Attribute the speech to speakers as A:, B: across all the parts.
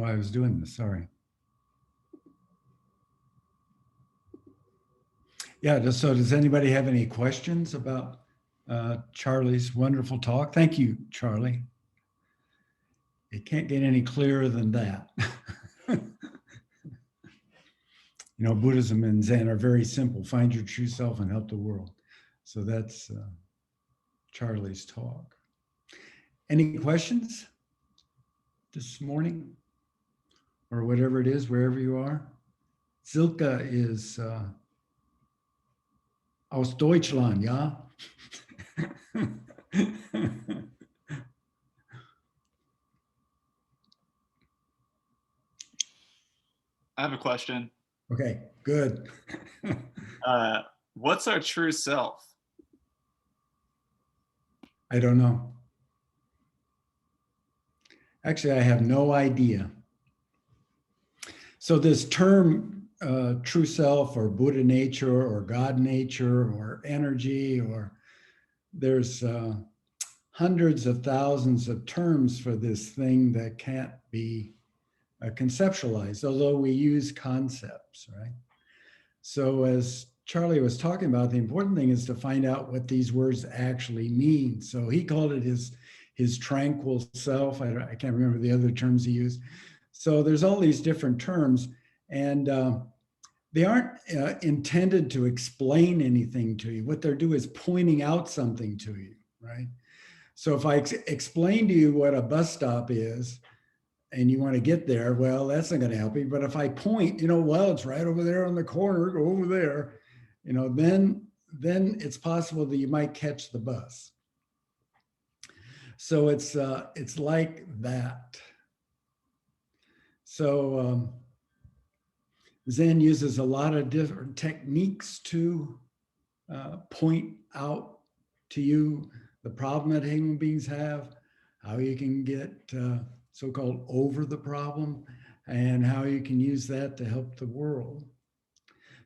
A: I was doing this, sorry. Yeah, so does anybody have any questions about Charlie's wonderful talk? Thank you, Charlie. It can't get any clearer than that. You know, Buddhism and Zen are very simple. Find your true self and help the world. So that's Charlie's talk. Any questions this morning? Or whatever it is, wherever you are? Silke is aus Deutschland, ja?
B: I have a question.
A: Okay, good.
B: What's our true self?
A: I don't know. Actually, I have no idea. So this term, true self or Buddha nature or God nature or energy, or there's hundreds of thousands of terms for this thing that can't be conceptualized, although we use concepts, right? So as Charlie was talking about, the important thing is to find out what these words actually mean. So he called it his tranquil self. I can't remember the other terms he used. So there's all these different terms, and they aren't intended to explain anything to you. What they're doing is pointing out something to you, right? So if I explain to you what a bus stop is, and you want to get there, well, that's not going to help you. But if I point, well, it's right over there on the corner, go over there, then it's possible that you might catch the bus. So it's like that. So Zen uses a lot of different techniques to point out to you the problem that human beings have, how you can get so-called over the problem, and how you can use that to help the world.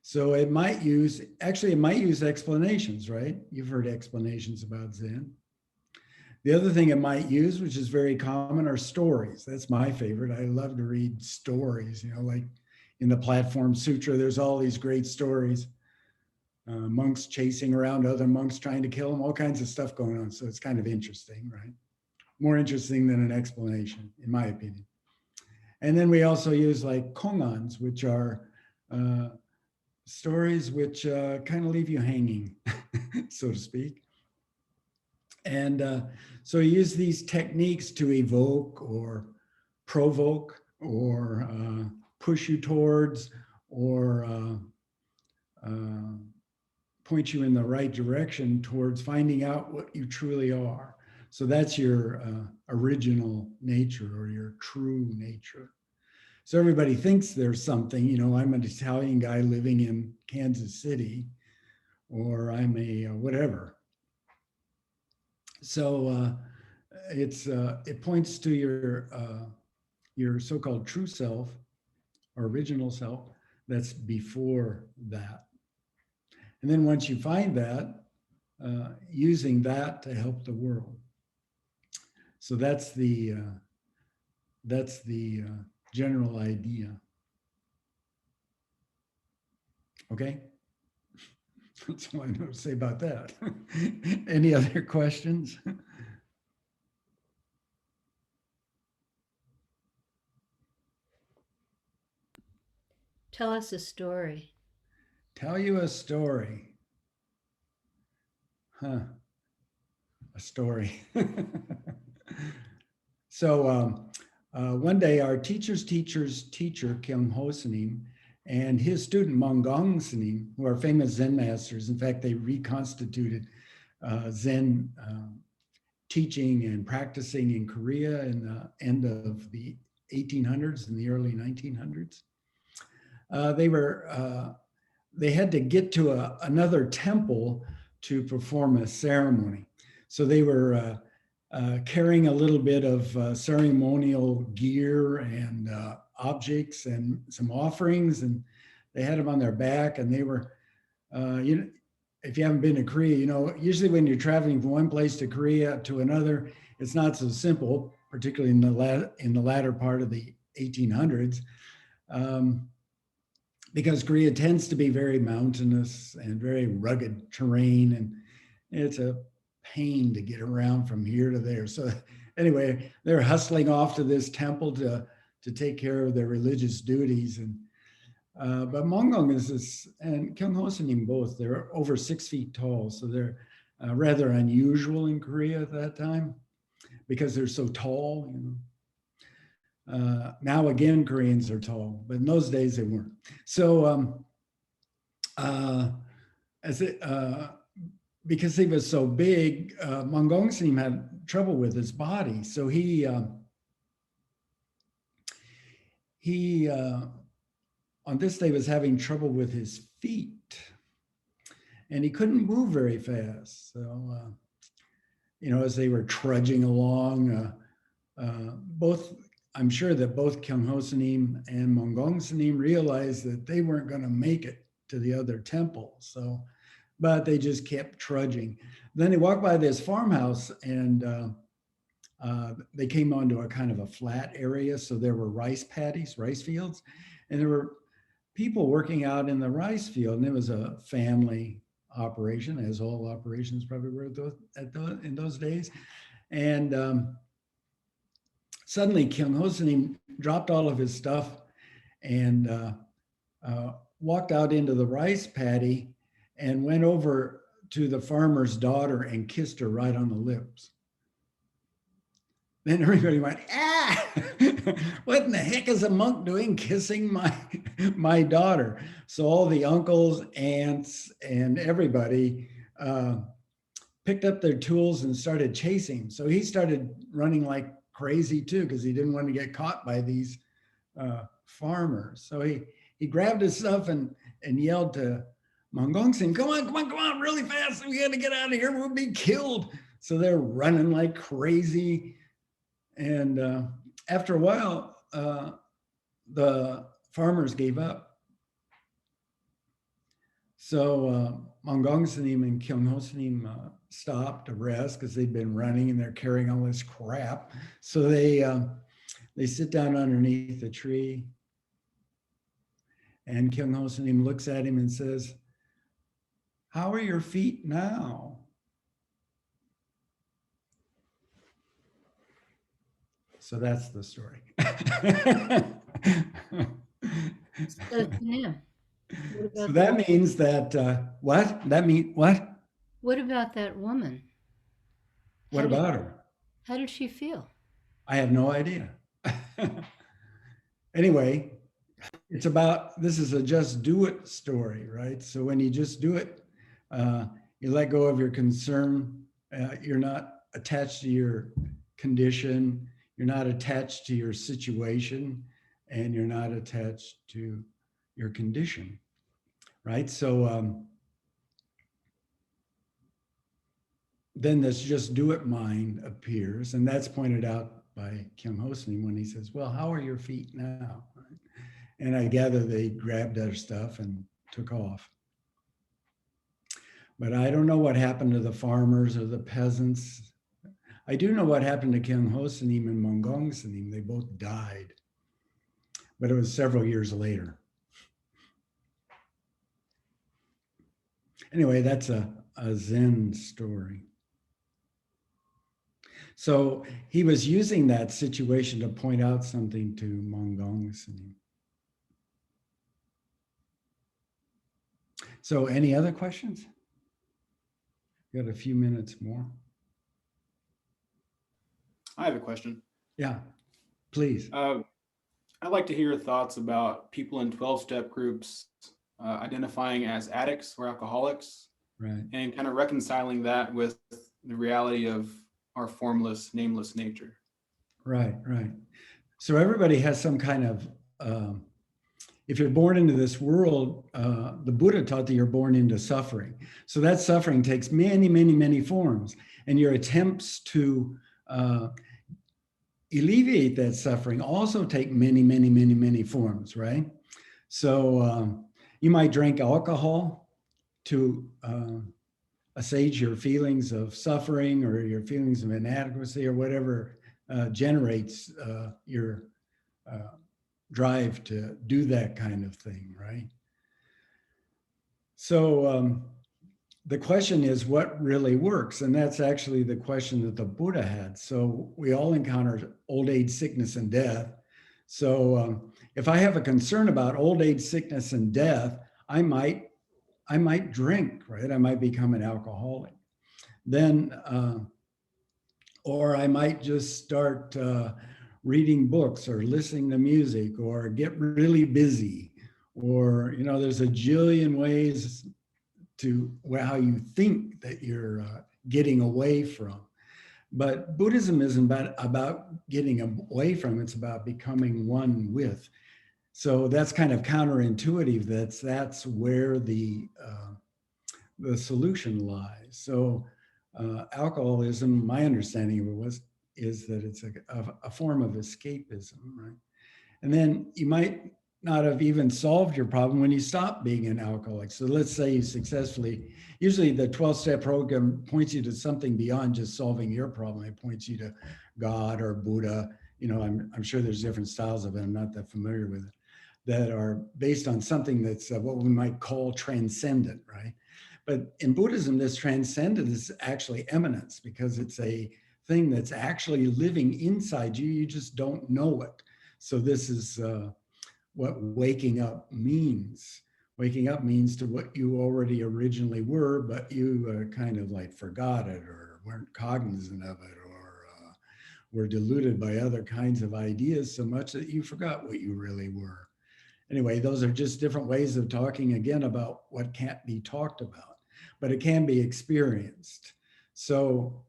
A: So it might use explanations, right? You've heard explanations about Zen. The other thing it might use, which is very common, are stories. That's my favorite. I love to read stories, like in the Platform Sutra, there's all these great stories. Monks chasing around other monks trying to kill them, all kinds of stuff going on. So it's kind of interesting, right? More interesting than an explanation, in my opinion. And then we also use like kongans, which are stories which kind of leave you hanging, so to speak. And so you use these techniques to evoke or provoke or push you towards or point you in the right direction towards finding out what you truly are. So that's your original nature or your true nature. So everybody thinks there's something, I'm an Italian guy living in Kansas City, or I'm a whatever. So it points to your so-called true self or original self that's before that. And then once you find that, using that to help the world. So that's the general idea. Okay, that's all I know to say about that. Any other questions?
C: Tell us a story.
A: Tell you a story. A story. So one day our teacher's teacher's teacher, Kyung Ho Sanim, and his student, Mongong Sanim, who are famous Zen masters. In fact, they reconstituted Zen teaching and practicing in Korea in the end of the 1800s and the early 1900s. They had to get to another temple to perform a ceremony. So they were carrying a little bit of ceremonial gear and objects and some offerings, and they had them on their back, and they were, if you haven't been to Korea, usually when you're traveling from one place to Korea to another, it's not so simple, particularly in the latter part of the 1800s, because Korea tends to be very mountainous and very rugged terrain, and it's a pain to get around from here to there. So anyway, they're hustling off to this temple to take care of their religious duties. And but Monggong is this, and Kyung Ho Sanim both, they're over 6 feet tall. So they're rather unusual in Korea at that time because they're so tall, you know. Now again, Koreans are tall, but in those days they weren't. So because he was so big, Monggong Sanim had trouble with his body. So he on this day was having trouble with his feet, and he couldn't move very fast. So you know, as they were trudging along, I'm sure that both Kyung Ho Sanim and Monggong Sanim realized that they weren't going to make it to the other temple. So, but they just kept trudging. Then they walked by this farmhouse, and they came onto a kind of a flat area. So there were rice paddies, rice fields, and there were people working out in the rice field. And it was a family operation, as all operations probably were in those days. And suddenly Kyung Ho Sanim dropped all of his stuff and walked out into the rice paddy and went over to the farmer's daughter and kissed her right on the lips. Then everybody went, ah, what in the heck is a monk doing kissing my daughter? So all the uncles, aunts, and everybody picked up their tools and started chasing him. So he started running like crazy too, because he didn't want to get caught by these farmers. So he grabbed his stuff and yelled to Monggong Sanim, come on, really fast. We got to get out of here. We'll be killed. So they're running like crazy. And after a while, the farmers gave up. So Monggong Sanim and Kyung Ho Sanim stopped to rest because they'd been running and they're carrying all this crap. So they sit down underneath the tree, and Kyung Ho Sanim looks at him and says, how are your feet now? So that's the story. So that means that, what? That mean what?
C: What about that woman?
A: What about her?
C: How did she feel?
A: I have no idea. Anyway, it's about, this is a just do it story, right? So when you just do it, you let go of your concern. You're not attached to your condition. You're not attached to your situation, and you're not attached to your condition, right? So then this just do it mind appears, and that's pointed out by Kyung Ho Sanim when he says, well, how are your feet now? And I gather they grabbed their stuff and took off. But I don't know what happened to the farmers or the peasants. I do know what happened to Kyung Ho Sanim and Monggong Sanim. They both died, but it was several years later. Anyway, that's a Zen story. So he was using that situation to point out something to Monggong Sanim. So any other questions? Got a few minutes more.
D: I have a question.
A: Yeah, please.
D: I'd like to hear your thoughts about people in 12-step groups identifying as addicts or alcoholics,
A: Right.
D: and kind of reconciling that with the reality of our formless, nameless nature.
A: Right. So everybody has some kind of, if you're born into this world, the Buddha taught that you're born into suffering. So that suffering takes many, many, many forms. And your attempts to alleviate that suffering also take many, many, many, many forms, right? So you might drink alcohol to assuage your feelings of suffering or your feelings of inadequacy or whatever generates your drive to do that kind of thing, right? So the question is, what really works? And that's actually the question that the Buddha had. So we all encounter old age, sickness, and death. So if I have a concern about old age, sickness, and death, I might drink, right? I might become an alcoholic. Then, or I might just start reading books or listening to music or get really busy. Or, you know, there's a jillion ways to how you think that you're getting away from. But Buddhism isn't about getting away from, it's about becoming one with. So that's kind of counterintuitive. That's where the solution lies. So alcoholism, my understanding of it is that it's a form of escapism, right? And then you might not have even solved your problem when you stop being an alcoholic. So let's say you successfully, usually the 12-step program points you to something beyond just solving your problem. It points you to God or Buddha. You know, I'm sure there's different styles of it. I'm not that familiar with it, that are based on something that's what we might call transcendent, right? But in Buddhism, this transcendent is actually eminence, because it's a thing that's actually living inside you. You just don't know it. So this is what waking up means. Waking up means to what you already originally were, but you kind of like forgot it or weren't cognizant of it, or were deluded by other kinds of ideas so much that you forgot what you really were. Anyway, those are just different ways of talking again about what can't be talked about, but it can be experienced. So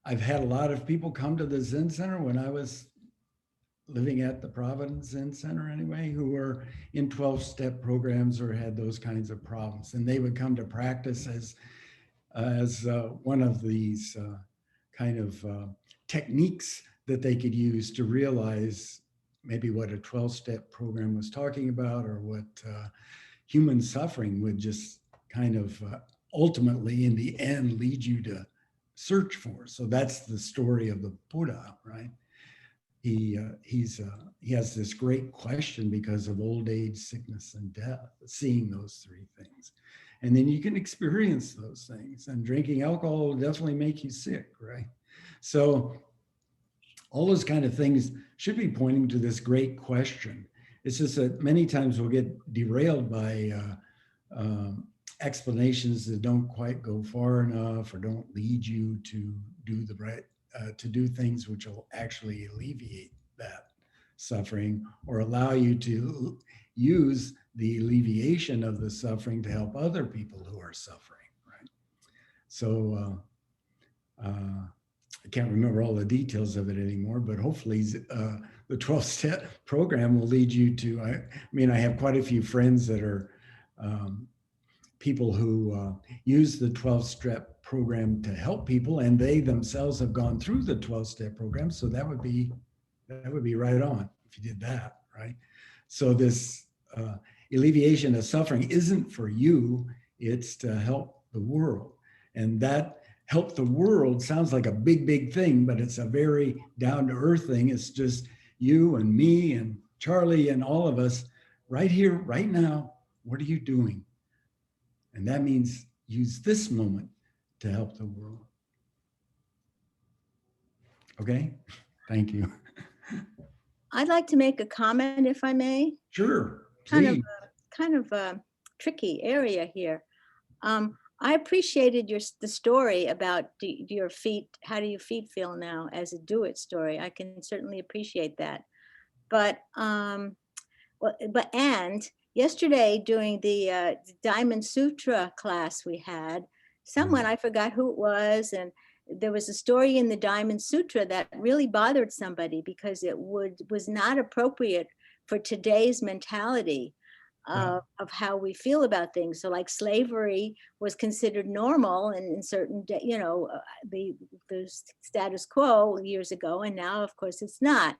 A: I've had a lot of people come to the Zen Center when I was living at the Providence Zen Center anyway, who were in 12-step programs or had those kinds of problems. And they would come to practice as one of these kind of techniques that they could use to realize maybe what a 12-step program was talking about, or what human suffering would just kind of ultimately in the end lead you to search for. So that's the story of the Buddha, right? He has this great question because of old age, sickness, and death, seeing those three things. And then you can experience those things. And drinking alcohol will definitely make you sick, right? So all those kind of things should be pointing to this great question. It's just that many times we'll get derailed by explanations that don't quite go far enough, or don't lead you to do the right, to do things which will actually alleviate that suffering, or allow you to use the alleviation of the suffering to help other people who are suffering, right? So I can't remember all the details of it anymore, but hopefully the 12-step program will lead you to, I mean, I have quite a few friends that are people who use the 12-step program to help people, and they themselves have gone through the 12-step program. So that would be right on if you did that, right? So this alleviation of suffering isn't for you, it's to help the world. And that help the world sounds like a big thing, but it's a very down-to-earth thing. It's just you and me and Charlie and all of us right here, right now. What are you doing? And that means use this moment to help the world. Okay, thank you.
E: I'd like to make a comment, if I may.
A: Sure,
E: Kind
A: please.
E: of a tricky area here. I appreciated the story about your feet. How do your feet feel now, as a do it story? I can certainly appreciate that. But yesterday during the Diamond Sutra class we had, someone, I forgot who it was, and there was a story in the Diamond Sutra that really bothered somebody because it was not appropriate for today's mentality of how we feel about things. So like slavery was considered normal and in certain, the status quo years ago, and now of course it's not.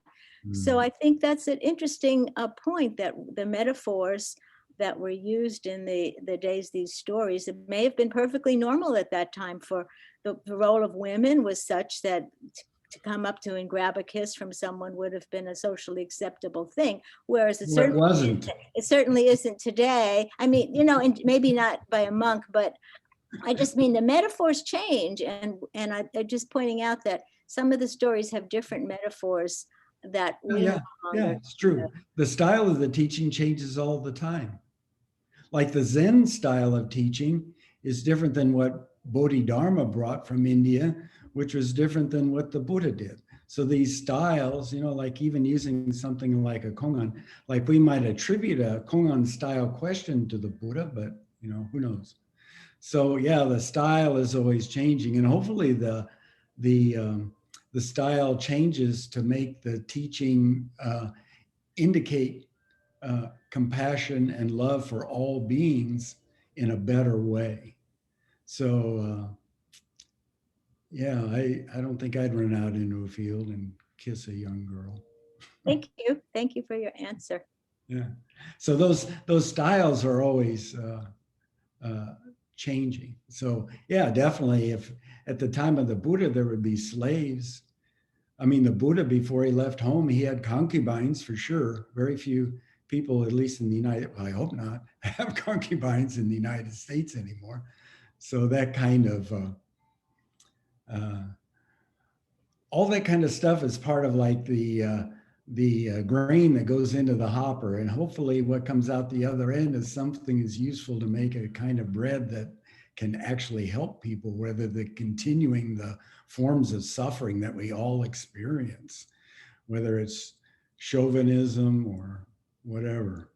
E: So I think that's an interesting point, that the metaphors that were used in the days, these stories, it may have been perfectly normal at that time for the role of women was such that to come up to and grab a kiss from someone would have been a socially acceptable thing, whereas
A: Well, it wasn't.
E: it certainly isn't today. I mean, you know, and maybe not by a monk, but I just mean the metaphors change, and I'm just pointing out that some of the stories have different metaphors that
A: Oh,
E: we
A: yeah,
E: no
A: yeah,
E: longer.
A: it's true. The style of the teaching changes all the time. Like the Zen style of teaching is different than what Bodhidharma brought from India, which was different than what the Buddha did. So these styles, you know, like even using something like a Kongan, like we might attribute a Kongan style question to the Buddha, but you know, who knows? So yeah, the style is always changing, and hopefully the style changes to make the teaching indicate compassion and love for all beings in a better way. So yeah, I don't think I'd run out into a field and kiss a young girl.
E: Thank you for your answer.
A: Yeah. So those styles are always changing. So yeah, definitely. If at the time of the Buddha there would be slaves, I mean, the Buddha, before he left home, he had concubines for sure. Very few people, at least in the United, well, I hope not, have concubines in the United States anymore. So that kind of, all that kind of stuff is part of like the grain that goes into the hopper. And hopefully what comes out the other end is something is useful to make a kind of bread that can actually help people, whether they're continuing the forms of suffering that we all experience, whether it's chauvinism or whatever.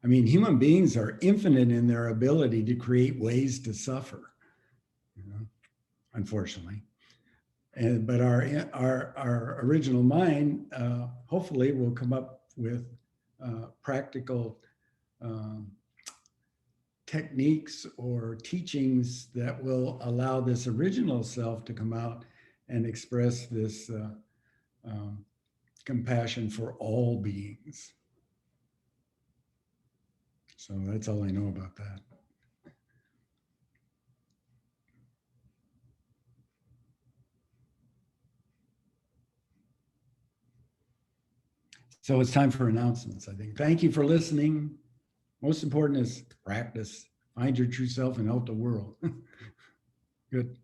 A: I mean, human beings are infinite in their ability to create ways to suffer, you know, unfortunately. But our original mind hopefully will come up with practical techniques or teachings that will allow this original self to come out and express this compassion for all beings. So that's all I know about that. So it's time for announcements, I think. Thank you for listening. Most important is practice. Find your true self and help the world. Good.